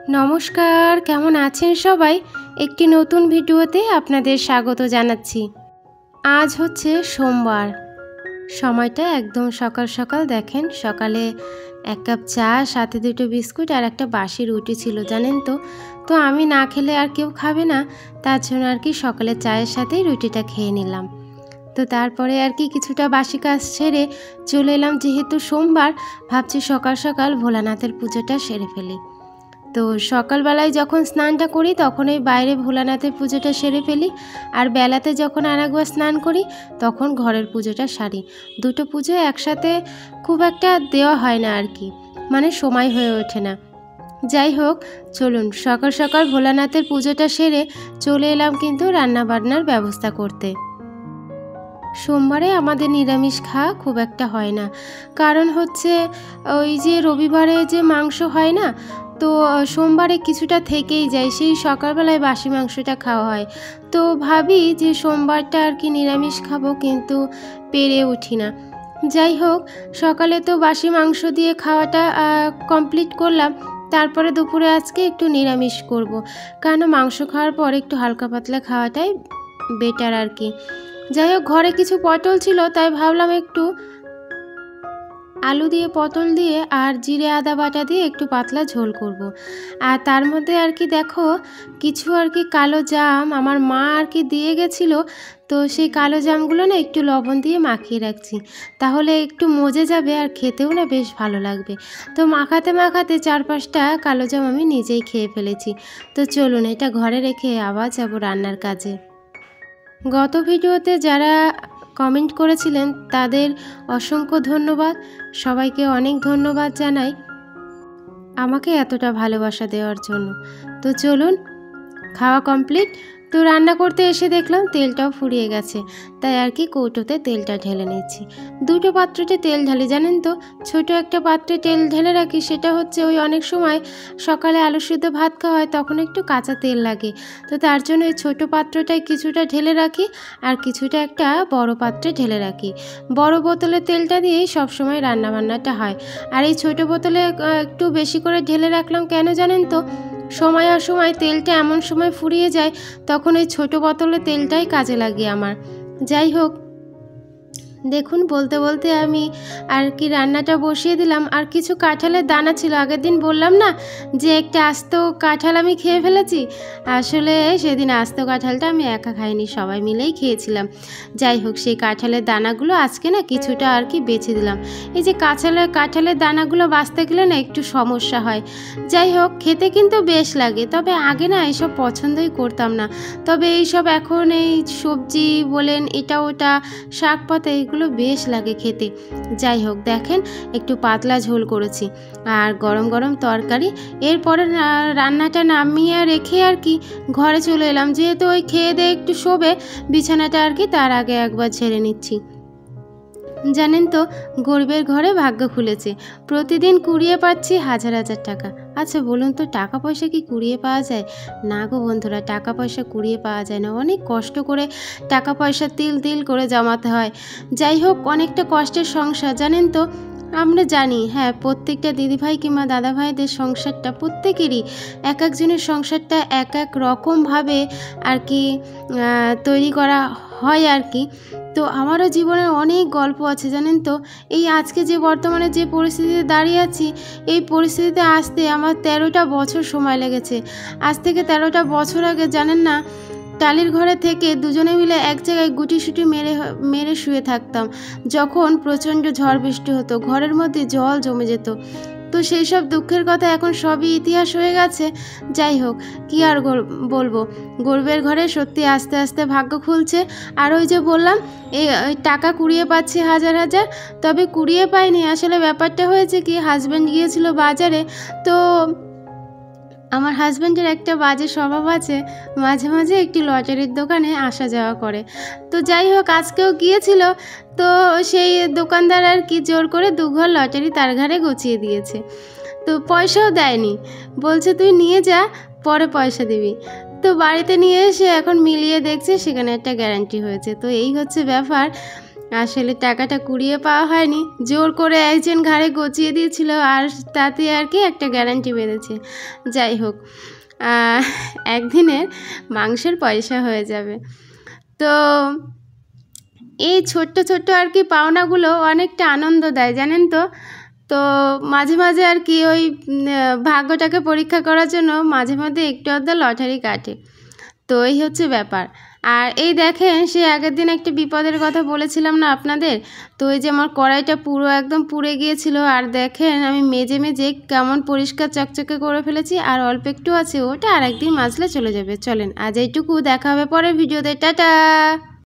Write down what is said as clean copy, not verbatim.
নমস্কার, কেমন আছেন সবাই? একটি নতুন ভিডিওতে আপনাদের স্বাগত জানাচ্ছি। আজ হচ্ছে সোমবার, সময়টা একদম সকাল সকাল। দেখেন, সকালে এক কাপ চা, সাথে দুটো বিস্কুট আর একটা বাসি রুটি ছিল, জানেন তো। তো আমি না খেলে আর কেউ খাবে না, তার জন্য আর কি সকালে চায়ের সাথেই রুটিটা খেয়ে নিলাম। তো তারপরে আর কি কিছুটা বাসি কাজ সেরে চলে এলাম, যেহেতু সোমবার ভাবছি সকাল সকাল ভোলানাথের পুজোটা সেরে ফেলি। তো সকালবেলায় যখন স্নানটা করি তখন এই বাইরে ভোলানাথের পুজোটা সেরে ফেলি, আর বেলাতে যখন আরেকবার স্নান করি তখন ঘরের পুজোটা সারি। দুটো পুজো একসাথে খুব একটা দেওয়া হয় না আর কি, মানে সময় হয়ে ওঠে না। যাই হোক, চলুন সকাল সকাল ভোলানাথের পুজোটা সেরে চলে এলাম কিন্তু রান্নাবান্নার ব্যবস্থা করতে। সোমবারে আমাদের নিরামিষ খাওয়া খুব একটা হয় না, কারণ হচ্ছে ওই যে রবিবারে যে মাংস হয় না, তো সোমবারে কিছুটা থেকেই যায়, সেই সকালবেলায় বাসি মাংসটা খাওয়া হয়। তো ভাবি যে সোমবারটা আর কি নিরামিষ খাবো, কিন্তু পেরে উঠি না। যাই হোক, সকালে তো বাসি মাংস দিয়ে খাওয়াটা কমপ্লিট করলাম। তারপরে দুপুরে আজকে একটু নিরামিষ করব, কারণ মাংস খাওয়ার পর একটু হালকা পাতলা খাওয়াটাই বেটার আর কি। যাই হোক, ঘরে কিছু পটল ছিল, তাই ভাবলাম একটু আলু দিয়ে, পটল দিয়ে আর জিরে আদা বাটা দিয়ে একটু পাতলা ঝোল করব। আর তার মধ্যে আর কি দেখো, কিছু আর কি কালো জাম আমার মা আর কি দিয়ে গেছিলো, তো সেই কালো জামগুলো না একটু লবণ দিয়ে মাখিয়ে রাখছি, তাহলে একটু মজে যাবে আর খেতেও না বেশ ভালো লাগবে। তো মাখাতে মাখাতে 4-5টা কালো জাম আমি নিজেই খেয়ে ফেলেছি। তো চলুন এটা ঘরে রেখে আবার যাবো রান্নার কাজে। গত ভিডিওতে যারা কমেন্ট করেছিলেন তাদের অসংখ্য ধন্যবাদ, সবাইকে অনেক ধন্যবাদ জানাই আমাকে এতটা ভালোবাসা দেওয়ার জন্য। তো চলুন, খাওয়া কমপ্লিট। তো রান্না করতে এসে দেখলাম তেলটাও ফুরিয়ে গেছে, তাই আর কি কৌটোতে তেলটা ঢেলে নিচ্ছি। দুটো পাত্রতে তেল ঢালি, জানেন তো। ছোট একটা পাত্রে তেল ঢেলে রাখি, সেটা হচ্ছে ওই অনেক সময় সকালে আলু সিদ্ধ ভাত খাওয়া হয় তখন একটু কাঁচা তেল লাগে, তো তার জন্য ওই ছোটো পাত্রটায় কিছুটা ঢেলে রাখি আর কিছুটা একটা বড় পাত্রে ঢেলে রাখি। বড় বোতলের তেলটা দিয়েই সবসময় রান্নাবান্নাটা হয়, আর এই ছোটো বোতলে একটু বেশি করে ঢেলে রাখলাম কেন জানেন তো, সময় অসময় তেলটা এমন সময় ফুরিয়ে যায়, তখন ওই ছোটো বোতলে তেলটাই কাজে লাগে আমার। যাই হোক, দেখুন বলতে বলতে আমি আর কি রান্নাটা বসিয়ে দিলাম। আর কিছু কাঁঠালের দানা ছিল, আগের দিন বললাম না যে একটা আস্ত কাঁঠাল আমি খেয়ে ফেলেছি। আসলে সেদিন আস্ত কাঁঠালটা আমি একা খাইনি, সবাই মিলেই খেয়েছিলাম। যাই হোক, সেই কাঁঠালের দানাগুলো আজকে না কিছুটা আর কি বেছে দিলাম। এই যে কাঁঠালের দানাগুলো বাছতে গেলে না একটু সমস্যা হয়। যাই হোক, খেতে কিন্তু বেশ লাগে, তবে আগে না এইসব পছন্দই করতাম না। তবে এইসব এখন এই সবজি বলেন, এটা ওটা, শাক পাতা, এগুলো বেশ লাগে খেতে। যাই হোক, দেখেন একটু পাতলা ঝোল করেছি আর গরম গরম তরকারি। এরপরে রান্নাটা নামিয়ে রেখে আর কি ঘরে চলে এলাম, যেহেতু ওই খেয়ে দিয়ে একটু শোবে, বিছানাটা আর কি তার আগে একবার ঝেড়ে নিচ্ছি। জানেন তো, গরিবের ঘরে ভাগ্য খুলেছে, প্রতিদিন কুড়িয়ে পাচ্ছি হাজার হাজার টাকা। আচ্ছা বলুন তো, টাকা পয়সা কি কুড়িয়ে পাওয়া যায়? না গো বন্ধুরা, টাকা পয়সা কুড়িয়ে পাওয়া যায় না, অনেক কষ্ট করে টাকা পয়সা তিল তিল করে জমাতে হয়। যাই হোক, অনেকটা কষ্টের সংসার, জানেন তো। আমরা জানি, হ্যাঁ, প্রত্যেকটা দিদিভাই কিংবা দাদাভাইদের সংসারটা প্রত্যেকেরই এক একজনের সংসারটা এক এক রকমভাবে আর কি তৈরি করা হয় আর কি। তো আমারও জীবনের অনেক গল্প আছে, জানেন তো। এই আজকে যে বর্তমানে যে পরিস্থিতিতে দাঁড়িয়ে আছি, এই পরিস্থিতিতে আসতে আমার 13টা বছর সময় লেগেছে। আজ থেকে 13টা বছর আগে জানেন না, টালির ঘরে থেকে দুজনে মিলে এক জায়গায় গুটিসুটি মেরে শুয়ে থাকতাম। যখন প্রচণ্ড ঝড় বৃষ্টি হতো, ঘরের মধ্যে জল জমে যেত। তো সেই সব দুঃখের কথা এখন সবই ইতিহাস হয়ে গেছে। যাই হোক, কি আর বলবো, গরিবের ঘরে সত্যি আস্তে আস্তে ভাগ্য খুলছে। আর ওই যে বললাম, এই টাকা কুড়িয়ে পাচ্ছি হাজার হাজার, তবে কুড়িয়ে পাইনি। আসলে ব্যাপারটা হয়েছে কি, হাজব্যান্ড গিয়েছিল বাজারে, তো আমার হাজব্যান্ডের একটা বাজে স্বভাব আছে, মাঝে মাঝে একটি লটারির দোকানে আসা যাওয়া করে। তো যাই হোক, আজকেও গিয়েছিল, তো সেই দোকানদার আর কি জোর করে 2 ঘর লটারি তার ঘাড়ে গুছিয়ে দিয়েছে। তো পয়সাও দেয়নি, বলছে তুই নিয়ে যা, পরে পয়সা দিবি। তো বাড়িতে নিয়ে এসে এখন মিলিয়ে দেখছে সেখানে একটা গ্যারান্টি হয়েছে। তো এই হচ্ছে ব্যাপার। আসলে টাকাটা কুড়িয়ে পাওয়া হয়নি, জোর করে একজন ঘাড়ে গচিয়ে দিয়েছিল, আর তাতে আর কি একটা গ্যারান্টি বেঁধেছে। যাই হোক, একদিনের মাংসের পয়সা হয়ে যাবে। তো এই ছোট্ট ছোট্ট আর কি পাওনাগুলো অনেকটা আনন্দ দেয়, জানেন তো। তো মাঝে মাঝে আর কি ওই ভাগ্যটাকে পরীক্ষা করার জন্য মাঝে মাঝে একটু আধটা লটারি কাটে। তো এই হচ্ছে ব্যাপার। আর এই দেখেন, সে আগের দিন একটা বিপদের কথা বলেছিলাম না আপনাদের। তো এই যে আমার কড়াইটা পুরো একদম পুড়ে গিয়েছিল, আর দেখেন আমি মেজে মেজে কেমন পরিষ্কার চকচকে করে ফেলেছি, আর অল্প একটু আছে, ওটা আর একদিন মাজলে চলে যাবে। চলেন আজ এইটুকু, দেখা হবে পরের ভিডিওতে, টাটা।